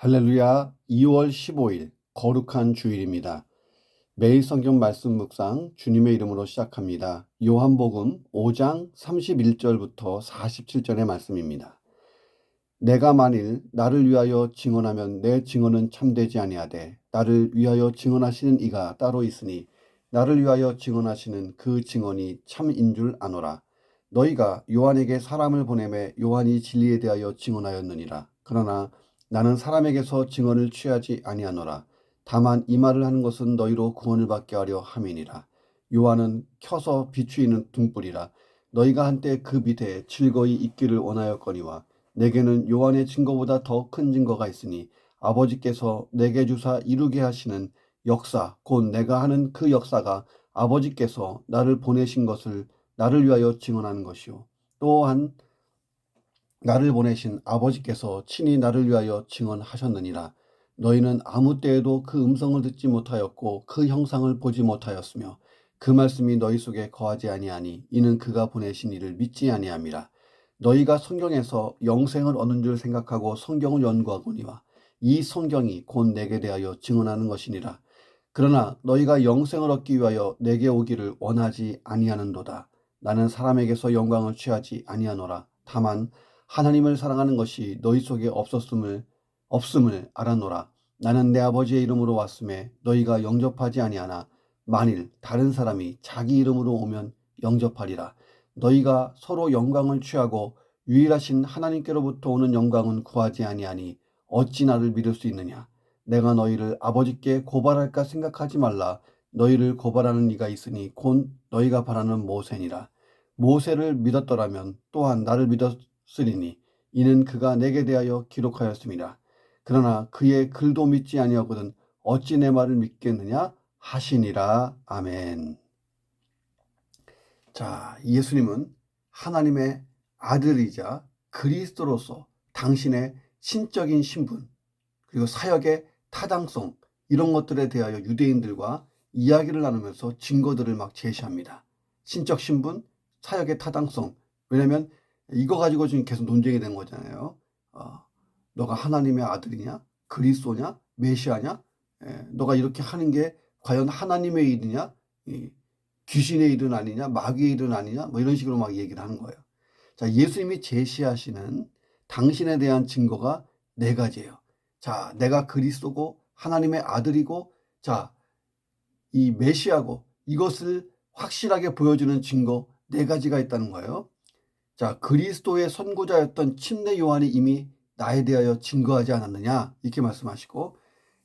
할렐루야. 2월 15일 거룩한 주일입니다. 매일 성경 말씀 묵상 주님의 이름으로 시작합니다. 요한복음 5장 31절부터 47절의 말씀입니다. 내가 만일 나를 위하여 증언하면 내 증언은 참되지 아니하되 나를 위하여 증언하시는 이가 따로 있으니 나를 위하여 증언하시는 그 증언이 참인 줄 아노라. 너희가 요한에게 사람을 보내매 요한이 진리에 대하여 증언하였느니라. 그러나 나는 사람에게서 증언을 취하지 아니하노라. 다만 이 말을 하는 것은 너희로 구원을 받게 하려 함이니라. 요한은 켜서 비추이는 등불이라. 너희가 한때 그 밑에 즐거이 있기를 원하였거니와 내게는 요한의 증거보다 더 큰 증거가 있으니 아버지께서 내게 주사 이루게 하시는 역사, 곧 내가 하는 그 역사가 아버지께서 나를 보내신 것을 나를 위하여 증언하는 것이요. 또한 나를 보내신 아버지께서 친히 나를 위하여 증언하셨느니라. 너희는 아무 때에도 그 음성을 듣지 못하였고 그 형상을 보지 못하였으며 그 말씀이 너희 속에 거하지 아니하니 이는 그가 보내신 이를 믿지 아니함이라. 너희가 성경에서 영생을 얻는 줄 생각하고 성경을 연구하거니와 이 성경이 곧 내게 대하여 증언하는 것이니라. 그러나 너희가 영생을 얻기 위하여 내게 오기를 원하지 아니하는도다. 나는 사람에게서 영광을 취하지 아니하노라. 다만 하나님을 사랑하는 것이 너희 속에 없음을 알아노라. 나는 내 아버지의 이름으로 왔음에 너희가 영접하지 아니하나 만일 다른 사람이 자기 이름으로 오면 영접하리라. 너희가 서로 영광을 취하고 유일하신 하나님께로부터 오는 영광은 구하지 아니하니 어찌 나를 믿을 수 있느냐. 내가 너희를 아버지께 고발할까 생각하지 말라. 너희를 고발하는 이가 있으니 곧 너희가 바라는 모세니라. 모세를 믿었더라면 또한 나를 믿었으리니 이는 그가 내게 대하여 기록하였습니다. 그러나 그의 글도 믿지 아니하거든 어찌 내 말을 믿겠느냐 하시니라. 아멘. 자, 예수님은 하나님의 아들이자 그리스도로서 당신의 신적인 신분 그리고 사역의 타당성 이런 것들에 대하여 유대인들과 이야기를 나누면서 증거들을 막 제시합니다. 신적 신분, 사역의 타당성. 왜냐하면 이거 가지고 지금 계속 논쟁이 된 거잖아요. 너가 하나님의 아들이냐? 그리스도냐? 메시아냐? 너가 이렇게 하는 게 과연 하나님의 일이냐? 귀신의 일은 아니냐? 마귀의 일은 아니냐? 뭐 이런 식으로 막 얘기를 하는 거예요. 자, 예수님이 제시하시는 당신에 대한 증거가 네 가지예요. 자, 내가 그리스도고 하나님의 아들이고 자, 이 메시아고 이것을 확실하게 보여주는 증거 네 가지가 있다는 거예요. 자, 그리스도의 선고자였던 침례 요한이 이미 나에 대하여 증거하지 않았느냐 이렇게 말씀하시고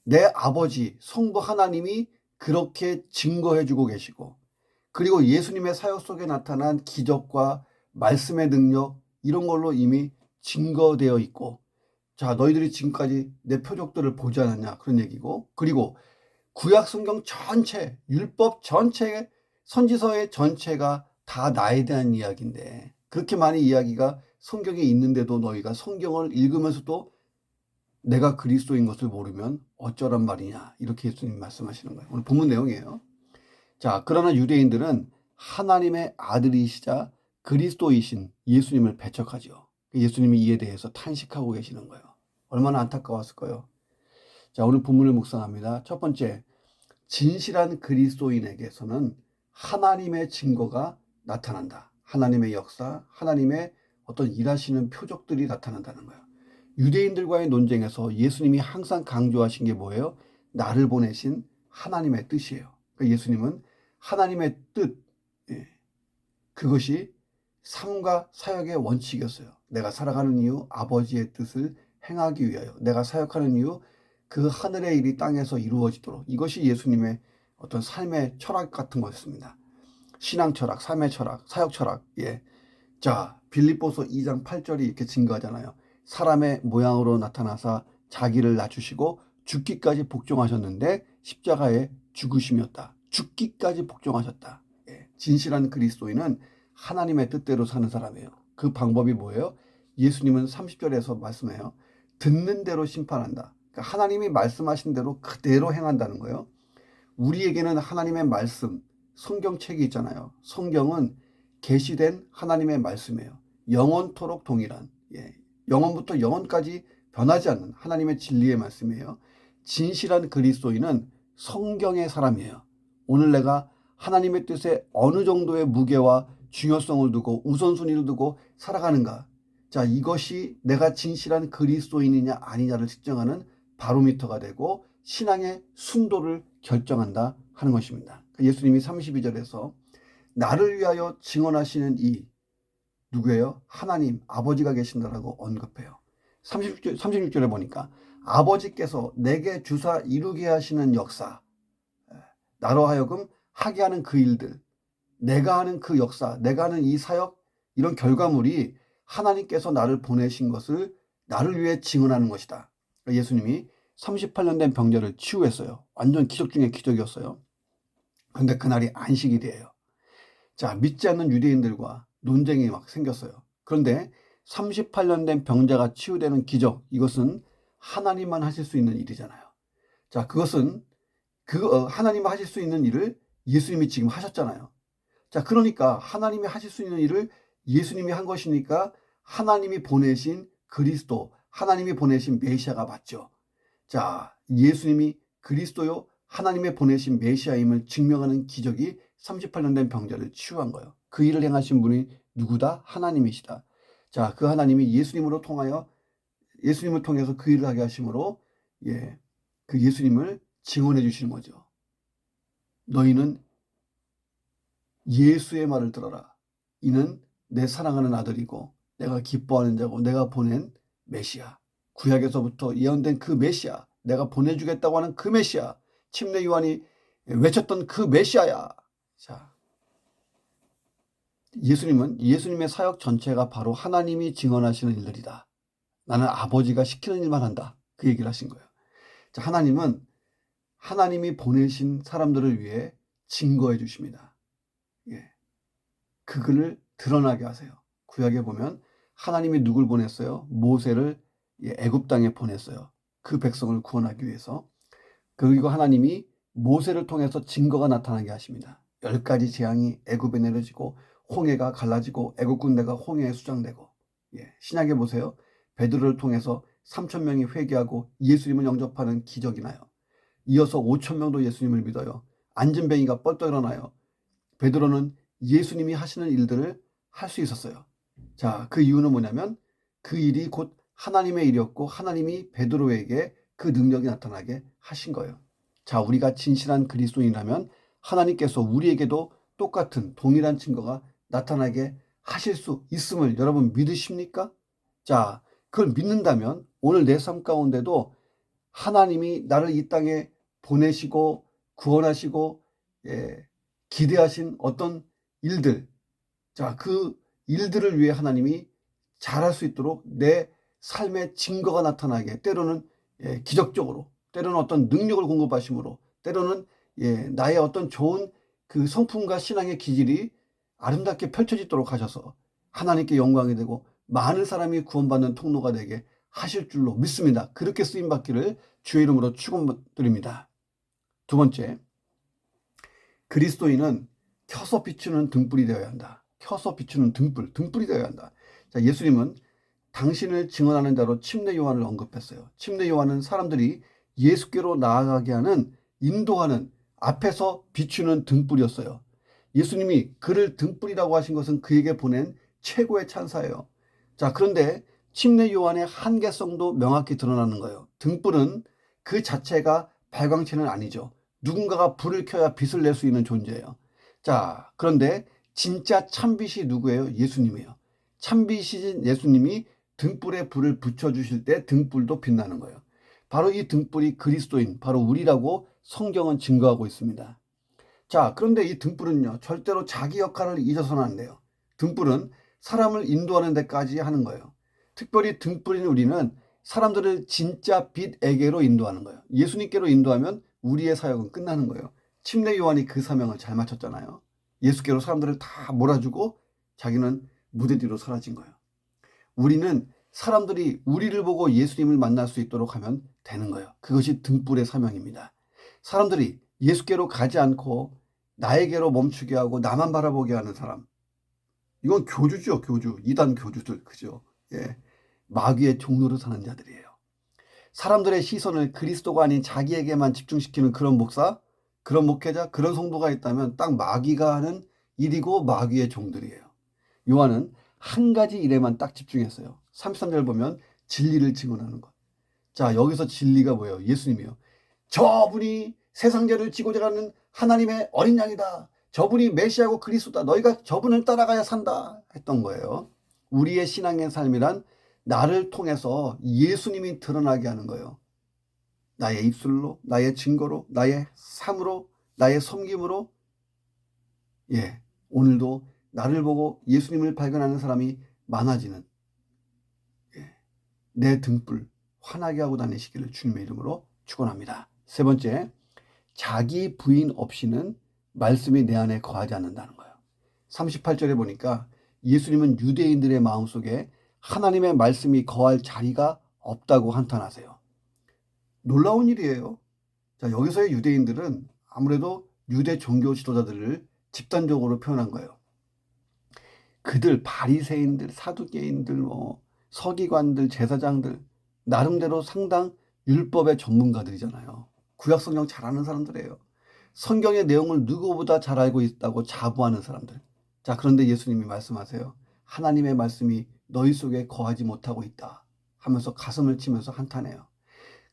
내 아버지 성부 하나님이 그렇게 증거해주고 계시고 그리고 예수님의 사역 속에 나타난 기적과 말씀의 능력 이런 걸로 이미 증거되어 있고 자, 너희들이 지금까지 내 표적들을 보지 않았냐 그런 얘기고 그리고 구약 성경 전체 율법 전체 선지서의 전체가 다 나에 대한 이야기인데 그렇게 많은 이야기가 성경에 있는데도 너희가 성경을 읽으면서도 내가 그리스도인 것을 모르면 어쩌란 말이냐 이렇게 예수님 말씀하시는 거예요. 오늘 본문 내용이에요. 자, 그러나 유대인들은 하나님의 아들이시자 그리스도이신 예수님을 배척하죠. 예수님이 이에 대해서 탄식하고 계시는 거예요. 얼마나 안타까웠을까요? 자, 오늘 본문을 묵상합니다. 첫 번째, 진실한 그리스도인에게서는 하나님의 증거가 나타난다. 하나님의 역사, 하나님의 어떤 일하시는 표적들이 나타난다는 거예요. 유대인들과의 논쟁에서 예수님이 항상 강조하신 게 뭐예요? 나를 보내신 하나님의 뜻이에요. 그러니까 예수님은 하나님의 뜻, 그것이 삶과 사역의 원칙이었어요. 내가 살아가는 이유 아버지의 뜻을 행하기 위하여 내가 사역하는 이유 그 하늘의 일이 땅에서 이루어지도록 이것이 예수님의 어떤 삶의 철학 같은 거였습니다. 신앙 철학, 삶의 철학, 사역 철학. 자, 빌립보서 2장 8절이 이렇게 증거하잖아요. 사람의 모양으로 나타나사 자기를 낮추시고 죽기까지 복종하셨는데 십자가에 죽으심이었다. 죽기까지 복종하셨다. 진실한 그리스도인은 하나님의 뜻대로 사는 사람이에요. 그 방법이 뭐예요? 예수님은 30절에서 말씀해요. 듣는 대로 심판한다. 그러니까 하나님이 말씀하신 대로 그대로 행한다는 거예요. 우리에게는 하나님의 말씀, 성경책이 있잖아요. 성경은 계시된 하나님의 말씀이에요. 영원토록 동일한, 영원부터 영원까지 변하지 않는 하나님의 진리의 말씀이에요. 진실한 그리스도인은 성경의 사람이에요. 오늘 내가 하나님의 뜻에 어느 정도의 무게와 중요성을 두고 우선순위를 두고 살아가는가. 자, 이것이 내가 진실한 그리스도인이냐 아니냐를 측정하는 바로미터가 되고 신앙의 순도를 결정한다 하는 것입니다. 예수님이 32절에서 나를 위하여 증언하시는 이 누구예요? 하나님 아버지가 계신다라고 언급해요. 36절에 보니까 아버지께서 내게 주사 이루게 하시는 역사, 나로 하여금 하게 하는 그 일들, 내가 하는 그 역사, 내가 하는 이 사역, 이런 결과물이 하나님께서 나를 보내신 것을 나를 위해 증언하는 것이다. 예수님이 38년 된 병자를 치유했어요. 완전 기적 중에 기적이었어요. 그런데 그날이 안식일이에요. 자, 믿지 않는 유대인들과 논쟁이 막 생겼어요. 그런데 38년 된 병자가 치유되는 기적, 이것은 하나님만 하실 수 있는 일이잖아요. 자, 그것은 하나님만 하실 수 있는 일을 예수님이 지금 하셨잖아요. 자, 그러니까 하나님이 하실 수 있는 일을 예수님이 한 것이니까 하나님이 보내신 그리스도, 하나님이 보내신 메시아가 맞죠. 자, 예수님이 그리스도요 하나님의 보내신 메시아임을 증명하는 기적이 38년 된 병자를 치유한 거예요. 그 일을 행하신 분이 누구다? 하나님이시다. 자, 그 하나님이 예수님을 통해서 그 일을 하게 하심으로 그 예수님을 증언해 주시는 거죠. 너희는 예수의 말을 들어라. 이는 내 사랑하는 아들이고 내가 기뻐하는 자고 내가 보낸 메시아. 구약에서부터 예언된 그 메시아, 내가 보내주겠다고 하는 그 메시아, 침례 요한이 외쳤던 그 메시아야. 자, 예수님의 사역 전체가 바로 하나님이 증언하시는 일들이다. 나는 아버지가 시키는 일만 한다. 그 얘기를 하신 거예요. 자, 하나님이 보내신 사람들을 위해 증거해 주십니다. 그것을 드러나게 하세요. 구약에 보면 하나님이 누굴 보냈어요? 모세를 애굽 땅에 보냈어요. 그 백성을 구원하기 위해서. 그리고 하나님이 모세를 통해서 증거가 나타나게 하십니다. 10가지 재앙이 애굽에 내려지고 홍해가 갈라지고 애굽 군대가 홍해에 수장되고. 신약에 보세요. 베드로를 통해서 3,000명이 회개하고 예수님을 영접하는 기적이 나요. 이어서 5,000명도 예수님을 믿어요. 앉은 뱅이가 뻘떡 일어나요. 베드로는 예수님이 하시는 일들을 할 수 있었어요. 자, 그 이유는 뭐냐면 그 일이 곧 하나님의 일이었고 하나님이 베드로에게 그 능력이 나타나게 하신 거예요. 자, 우리가 진실한 그리스도인이라면 하나님께서 우리에게도 똑같은 동일한 증거가 나타나게 하실 수 있음을 여러분 믿으십니까? 자, 그걸 믿는다면 오늘 내 삶 가운데도 하나님이 나를 이 땅에 보내시고 구원하시고 기대하신 어떤 일들, 자, 그 일들을 위해 하나님이 잘할 수 있도록 내 삶의 증거가 나타나게, 때로는 기적적으로, 때로는 어떤 능력을 공급하심으로, 때로는 나의 어떤 좋은 그 성품과 신앙의 기질이 아름답게 펼쳐지도록 하셔서 하나님께 영광이 되고 많은 사람이 구원받는 통로가 되게 하실 줄로 믿습니다. 그렇게 쓰임받기를 주의 이름으로 축원드립니다. 두 번째, 그리스도인은 켜서 비추는 등불이 되어야 한다. 켜서 비추는 등불이 되어야 한다. 자, 예수님은 당신을 증언하는 자로 침례 요한을 언급했어요. 침례 요한은 사람들이 예수께로 나아가게 하는, 인도하는, 앞에서 비추는 등불이었어요. 예수님이 그를 등불이라고 하신 것은 그에게 보낸 최고의 찬사예요. 자, 그런데 침례 요한의 한계성도 명확히 드러나는 거예요. 등불은 그 자체가 발광체는 아니죠. 누군가가 불을 켜야 빛을 낼 수 있는 존재예요. 자, 그런데 진짜 참빛이 누구예요? 예수님이에요. 참빛이신 예수님이 등불에 불을 붙여주실 때 등불도 빛나는 거예요. 바로 이 등불이 그리스도인, 바로 우리라고 성경은 증거하고 있습니다. 자, 그런데 이 등불은요, 절대로 자기 역할을 잊어서는 안 돼요. 등불은 사람을 인도하는 데까지 하는 거예요. 특별히 등불인 우리는 사람들을 진짜 빛에게로 인도하는 거예요. 예수님께로 인도하면 우리의 사역은 끝나는 거예요. 침례 요한이 그 사명을 잘 마쳤잖아요. 예수께로 사람들을 다 몰아주고 자기는 무대 뒤로 사라진 거예요. 우리는 사람들이 우리를 보고 예수님을 만날 수 있도록 하면 되는 거예요. 그것이 등불의 사명입니다. 사람들이 예수께로 가지 않고 나에게로 멈추게 하고 나만 바라보게 하는 사람, 이건 교주죠. 교주. 이단 교주들. 그죠? 마귀의 종로로 사는 자들이에요. 사람들의 시선을 그리스도가 아닌 자기에게만 집중시키는 그런 목사, 그런 목회자, 그런 성도가 있다면 딱 마귀가 하는 일이고 마귀의 종들이에요. 요한은 한 가지 일에만 딱 집중했어요. 33절 보면 진리를 증언하는 것. 자, 여기서 진리가 뭐예요? 예수님이요. 저분이 세상 죄를 지고자 하는 하나님의 어린 양이다. 저분이 메시아고 그리스도다. 너희가 저분을 따라가야 산다. 했던 거예요. 우리의 신앙의 삶이란 나를 통해서 예수님이 드러나게 하는 거예요. 나의 입술로, 나의 증거로, 나의 삶으로, 나의 섬김으로. 예, 오늘도 나를 보고 예수님을 발견하는 사람이 많아지는, 예, 내 등불 환하게 하고 다니시기를 주님의 이름으로 축원합니다. 세 번째, 자기 부인 없이는 말씀이 내 안에 거하지 않는다는 거예요. 38절에 보니까 예수님은 유대인들의 마음속에 하나님의 말씀이 거할 자리가 없다고 한탄하세요. 놀라운 일이에요. 자, 여기서의 유대인들은 아무래도 유대 종교 지도자들을 집단적으로 표현한 거예요. 그들 바리새인들, 사두개인들, 서기관들, 제사장들 나름대로 상당 율법의 전문가들이잖아요. 구약 성경 잘 아는 사람들이에요. 성경의 내용을 누구보다 잘 알고 있다고 자부하는 사람들. 자, 그런데 예수님이 말씀하세요. 하나님의 말씀이 너희 속에 거하지 못하고 있다 하면서 가슴을 치면서 한탄해요.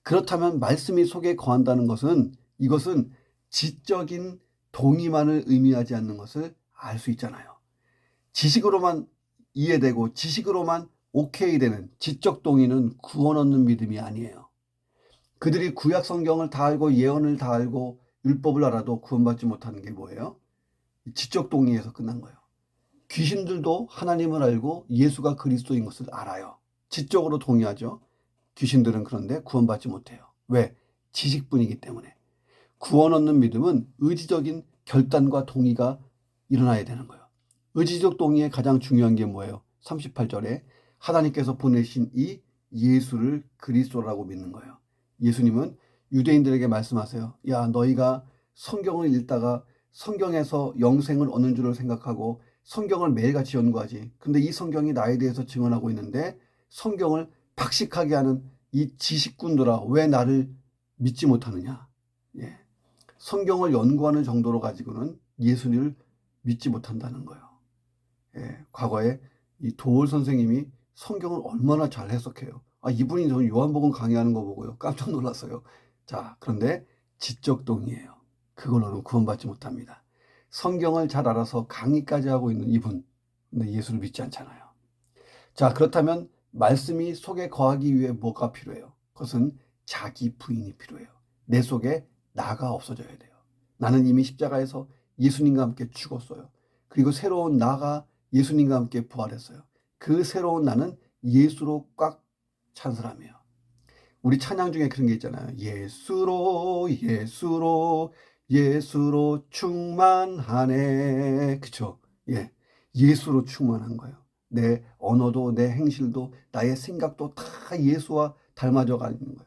그렇다면 말씀이 속에 거한다는 것은 이것은 지적인 동의만을 의미하지 않는 것을 알 수 있잖아요. 지식으로만 이해되고 지식으로만 오케이 되는 지적 동의는 구원 얻는 믿음이 아니에요. 그들이 구약 성경을 다 알고 예언을 다 알고 율법을 알아도 구원받지 못하는 게 뭐예요? 지적 동의에서 끝난 거예요. 귀신들도 하나님을 알고 예수가 그리스도인 것을 알아요. 지적으로 동의하죠. 귀신들은 그런데 구원받지 못해요. 왜? 지식뿐이기 때문에. 구원 얻는 믿음은 의지적인 결단과 동의가 일어나야 되는 거예요. 의지적 동의의 가장 중요한 게 뭐예요? 38절에 하나님께서 보내신 이 예수를 그리스도라고 믿는 거예요. 예수님은 유대인들에게 말씀하세요. 야, 너희가 성경을 읽다가 성경에서 영생을 얻는 줄을 생각하고 성경을 매일같이 연구하지. 근데 이 성경이 나에 대해서 증언하고 있는데 성경을 박식하게 하는 이 지식꾼들아, 왜 나를 믿지 못하느냐. 예. 성경을 연구하는 정도로 가지고는 예수님을 믿지 못한다는 거예요. 예. 과거에 이 도올 선생님이 성경을 얼마나 잘 해석해요. 이분이 저는 요한복음 강의하는 거 보고요. 깜짝 놀랐어요. 자, 그런데 지적 동의예요. 그걸로는 구원받지 못합니다. 성경을 잘 알아서 강의까지 하고 있는 이분, 근데 예수를 믿지 않잖아요. 자, 그렇다면 말씀이 속에 거하기 위해 뭐가 필요해요? 그것은 자기 부인이 필요해요. 내 속에 나가 없어져야 돼요. 나는 이미 십자가에서 예수님과 함께 죽었어요. 그리고 새로운 나가 예수님과 함께 부활했어요. 그 새로운 나는 예수로 꽉 찬 사람이에요. 우리 찬양 중에 그런 게 있잖아요. 예수로 예수로 예수로 충만하네. 그쵸? 예, 예수로 충만한 거예요. 내 언어도 내 행실도 나의 생각도 다 예수와 닮아져 가는 거예요.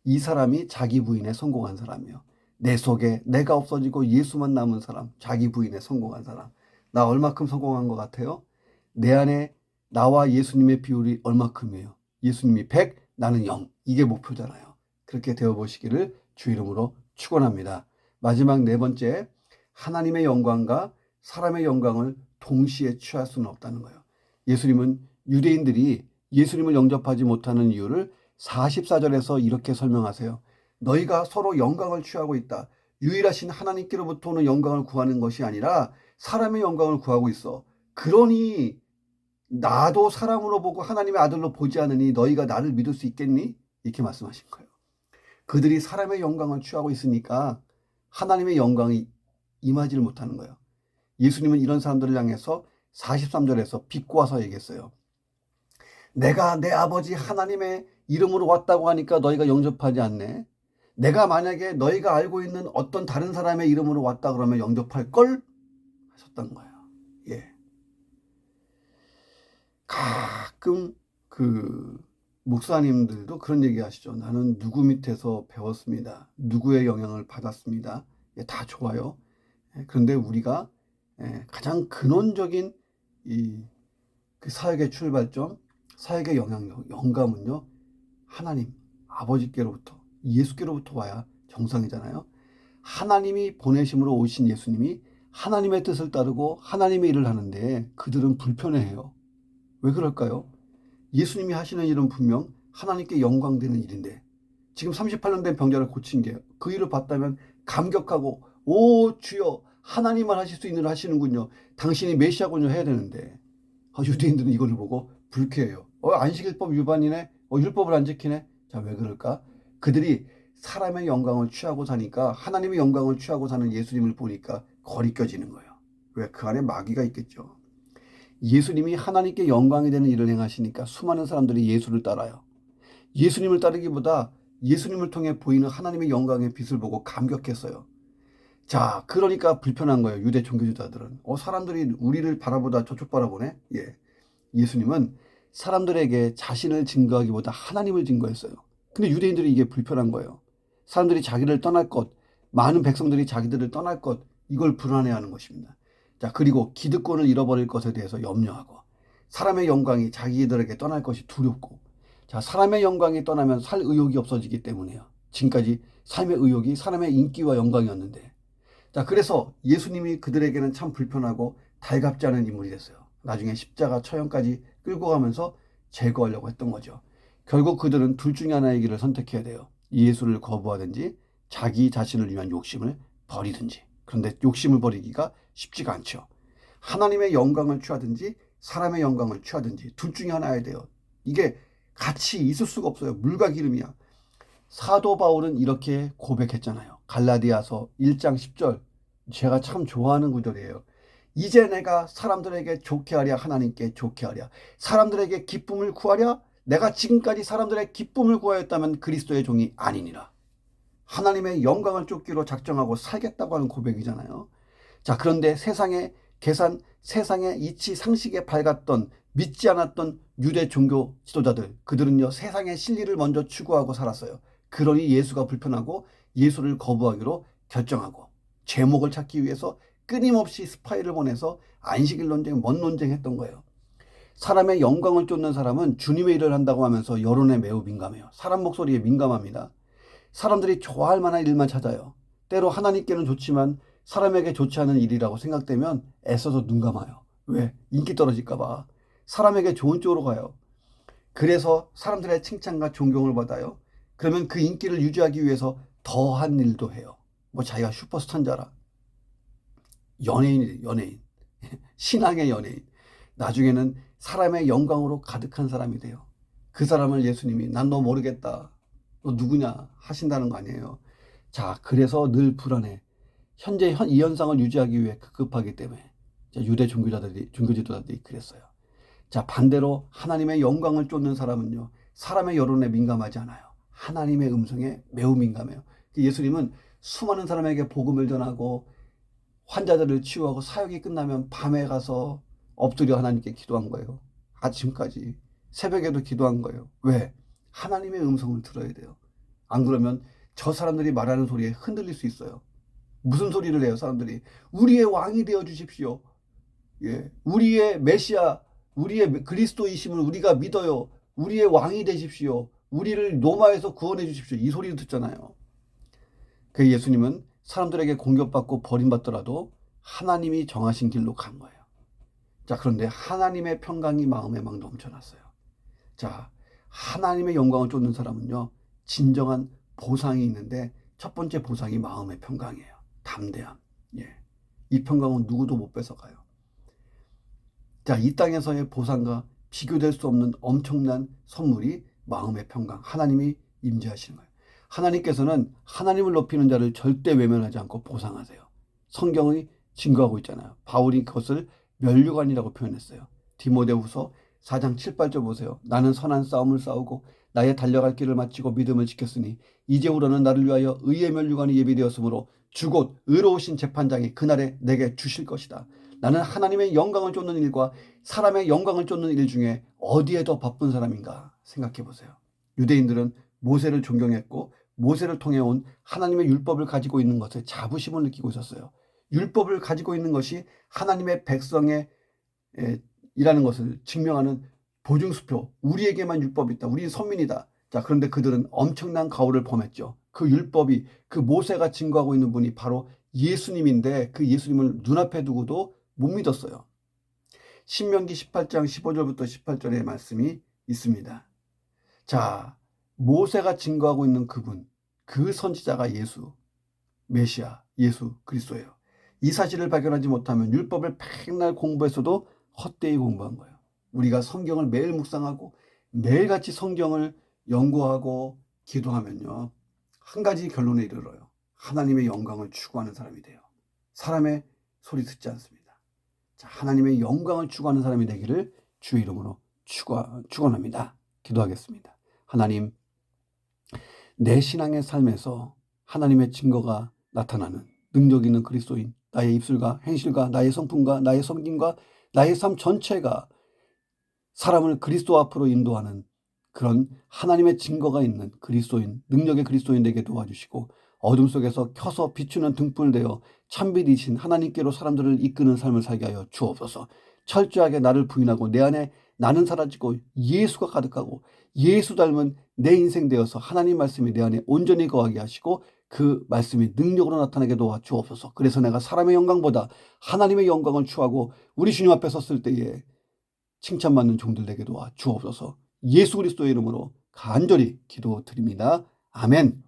이 사람이 자기 부인에 성공한 사람이에요. 내 속에 내가 없어지고 예수만 남은 사람, 자기 부인에 성공한 사람. 나 얼마큼 성공한 것 같아요? 내 안에 나와 예수님의 비율이 얼마큼이에요? 예수님이 100, 나는 0. 이게 목표잖아요. 그렇게 되어보시기를 주 이름으로 축원합니다. 마지막 네 번째, 하나님의 영광과 사람의 영광을 동시에 취할 수는 없다는 거예요. 예수님은 유대인들이 예수님을 영접하지 못하는 이유를 44절에서 이렇게 설명하세요. 너희가 서로 영광을 취하고 있다. 유일하신 하나님께로부터 오는 영광을 구하는 것이 아니라 사람의 영광을 구하고 있어. 그러니 나도 사람으로 보고 하나님의 아들로 보지 않으니 너희가 나를 믿을 수 있겠니? 이렇게 말씀하신 거예요. 그들이 사람의 영광을 취하고 있으니까 하나님의 영광이 임하지를 못하는 거예요. 예수님은 이런 사람들을 향해서 43절에서 비꼬아서 얘기했어요. 내가 내 아버지 하나님의 이름으로 왔다고 하니까 너희가 영접하지 않네. 내가 만약에 너희가 알고 있는 어떤 다른 사람의 이름으로 왔다 그러면 영접할 걸 하셨던 거예요. 예. 가끔 그 목사님들도 그런 얘기 하시죠. 나는 누구 밑에서 배웠습니다. 누구의 영향을 받았습니다. 예, 다 좋아요. 그런데 우리가 가장 근원적인 그 사역의 출발점, 사역의 영향력, 영감은요, 하나님, 아버지께로부터, 예수께로부터 와야 정상이잖아요. 하나님이 보내심으로 오신 예수님이 하나님의 뜻을 따르고 하나님의 일을 하는데 그들은 불편해해요. 왜 그럴까요? 예수님이 하시는 일은 분명 하나님께 영광되는 일인데 지금 38년 된 병자를 고친 게 그 일을 봤다면 감격하고 오 주여 하나님만 하실 수 있는 일을 하시는군요. 당신이 메시아군요 해야 되는데 유대인들은 이걸 보고 불쾌해요. 안식일법 위반이네. 율법을 안 지키네. 자, 왜 그럴까? 그들이 사람의 영광을 취하고 사니까 하나님의 영광을 취하고 사는 예수님을 보니까 거리껴지는 거예요. 왜? 그 안에 마귀가 있겠죠. 예수님이 하나님께 영광이 되는 일을 행하시니까 수많은 사람들이 예수를 따라요. 예수님을 따르기보다 예수님을 통해 보이는 하나님의 영광의 빛을 보고 감격했어요. 자, 그러니까 불편한 거예요. 유대 종교주자들은. 사람들이 우리를 바라보다 저쪽 바라보네? 예. 예수님은 사람들에게 자신을 증거하기보다 하나님을 증거했어요. 근데 유대인들이 이게 불편한 거예요. 사람들이 자기를 떠날 것, 많은 백성들이 자기들을 떠날 것, 이걸 불안해하는 것입니다. 자, 그리고 기득권을 잃어버릴 것에 대해서 염려하고 사람의 영광이 자기들에게 떠날 것이 두렵고 자, 사람의 영광이 떠나면 살 의욕이 없어지기 때문에요. 지금까지 삶의 의욕이 사람의 인기와 영광이었는데 자, 그래서 예수님이 그들에게는 참 불편하고 달갑지 않은 인물이 됐어요. 나중에 십자가 처형까지 끌고 가면서 제거하려고 했던 거죠. 결국 그들은 둘 중에 하나의 길을 선택해야 돼요. 예수를 거부하든지 자기 자신을 위한 욕심을 버리든지. 그런데 욕심을 버리기가 쉽지가 않죠. 하나님의 영광을 취하든지 사람의 영광을 취하든지 둘 중에 하나여야 돼요. 이게 같이 있을 수가 없어요. 물과 기름이야. 사도 바울은 이렇게 고백했잖아요. 갈라디아서 1장 10절. 제가 참 좋아하는 구절이에요. 이제 내가 사람들에게 좋게 하랴 하나님께 좋게 하랴 사람들에게 기쁨을 구하랴 내가 지금까지 사람들의 기쁨을 구하였다면 그리스도의 종이 아니니라. 하나님의 영광을 쫓기로 작정하고 살겠다고 하는 고백이잖아요. 자, 그런데 세상의 계산, 세상의 이치 상식에 밝았던 믿지 않았던 유대 종교 지도자들 그들은요 세상의 진리를 먼저 추구하고 살았어요. 그러니 예수가 불편하고 예수를 거부하기로 결정하고 제목을 찾기 위해서 끊임없이 스파이를 보내서 안식일 논쟁, 뭔 논쟁했던 거예요. 사람의 영광을 쫓는 사람은 주님의 일을 한다고 하면서 여론에 매우 민감해요. 사람 목소리에 민감합니다. 사람들이 좋아할 만한 일만 찾아요. 때로 하나님께는 좋지만 사람에게 좋지 않은 일이라고 생각되면 애써서 눈 감아요. 왜? 인기 떨어질까 봐. 사람에게 좋은 쪽으로 가요. 그래서 사람들의 칭찬과 존경을 받아요. 그러면 그 인기를 유지하기 위해서 더한 일도 해요. 뭐 자기가 슈퍼스타인 줄 알아. 연예인이래, 연예인. 신앙의 연예인. 나중에는 사람의 영광으로 가득한 사람이 돼요. 그 사람을 예수님이 난 너 모르겠다. 너 누구냐 하신다는 거 아니에요. 자, 그래서 늘 불안해. 현재 이 현상을 유지하기 위해 급급하기 때문에 유대 종교자들이, 종교지도자들이 그랬어요. 자, 반대로 하나님의 영광을 쫓는 사람은요. 사람의 여론에 민감하지 않아요. 하나님의 음성에 매우 민감해요. 예수님은 수많은 사람에게 복음을 전하고 환자들을 치유하고 사역이 끝나면 밤에 가서 엎드려 하나님께 기도한 거예요. 아침까지. 새벽에도 기도한 거예요. 왜? 하나님의 음성을 들어야 돼요. 안 그러면 저 사람들이 말하는 소리에 흔들릴 수 있어요. 무슨 소리를 해요, 사람들이? 우리의 왕이 되어 주십시오. 예, 우리의 메시아, 우리의 그리스도이심을 우리가 믿어요. 우리의 왕이 되십시오. 우리를 노마에서 구원해 주십시오. 이 소리를 듣잖아요. 그 예수님은 사람들에게 공격받고 버림받더라도 하나님이 정하신 길로 간 거예요. 자, 그런데 하나님의 평강이 마음에 막 넘쳐났어요. 자, 하나님의 영광을 쫓는 사람은요, 진정한 보상이 있는데 첫 번째 보상이 마음의 평강이에요. 담대함. 예. 이 평강은 누구도 못 뺏어가요. 자, 이 땅에서의 보상과 비교될 수 없는 엄청난 선물이 마음의 평강. 하나님이 임재하시는 거예요. 하나님께서는 하나님을 높이는 자를 절대 외면하지 않고 보상하세요. 성경이 증거하고 있잖아요. 바울이 그것을 면류관이라고 표현했어요. 디모데후서 4장 7, 8절 보세요. 나는 선한 싸움을 싸우고 나의 달려갈 길을 마치고 믿음을 지켰으니 이제후로는 나를 위하여 의의 면류관이 예비되었으므로 주곧 의로우신 재판장이 그날에 내게 주실 것이다. 나는 하나님의 영광을 쫓는 일과 사람의 영광을 쫓는 일 중에 어디에 더 바쁜 사람인가 생각해 보세요. 유대인들은 모세를 존경했고 모세를 통해 온 하나님의 율법을 가지고 있는 것에 자부심을 느끼고 있었어요. 율법을 가지고 있는 것이 하나님의 백성의 이라는 것을 증명하는 보증수표. 우리에게만 율법이 있다. 우리는 선민이다. 자, 그런데 그들은 엄청난 가오를 범했죠. 그 율법이, 그 모세가 증거하고 있는 분이 바로 예수님인데 그 예수님을 눈앞에 두고도 못 믿었어요. 신명기 18장 15절부터 18절의 말씀이 있습니다. 자, 모세가 증거하고 있는 그분, 그 선지자가 예수, 메시아, 예수 그리스도예요. 이 사실을 발견하지 못하면 율법을 백날 공부했어도 헛되이 공부한 거예요. 우리가 성경을 매일 묵상하고 매일같이 성경을 연구하고 기도하면요, 한 가지 결론에 이르러요. 하나님의 영광을 추구하는 사람이 돼요. 사람의 소리 듣지 않습니다. 자, 하나님의 영광을 추구하는 사람이 되기를 주의 이름으로 축원합니다. 기도하겠습니다. 하나님, 내 신앙의 삶에서 하나님의 증거가 나타나는 능력 있는 그리스도인, 나의 입술과 행실과 나의 성품과 나의 섬김과 나의 삶 전체가 사람을 그리스도 앞으로 인도하는 그런 하나님의 증거가 있는 그리스도인, 능력의 그리스도인 되게 도와주시고, 어둠 속에서 켜서 비추는 등불 되어 참빛이신 하나님께로 사람들을 이끄는 삶을 살게 하여 주옵소서. 철저하게 나를 부인하고 내 안에 나는 사라지고 예수가 가득하고 예수 닮은 내 인생 되어서 하나님 말씀이 내 안에 온전히 거하게 하시고 그 말씀이 능력으로 나타나게 도와 주옵소서. 그래서 내가 사람의 영광보다 하나님의 영광을 추구하고 우리 주님 앞에 섰을 때에 칭찬받는 종들 되게 도와 주옵소서. 예수 그리스도의 이름으로 간절히 기도드립니다. 아멘.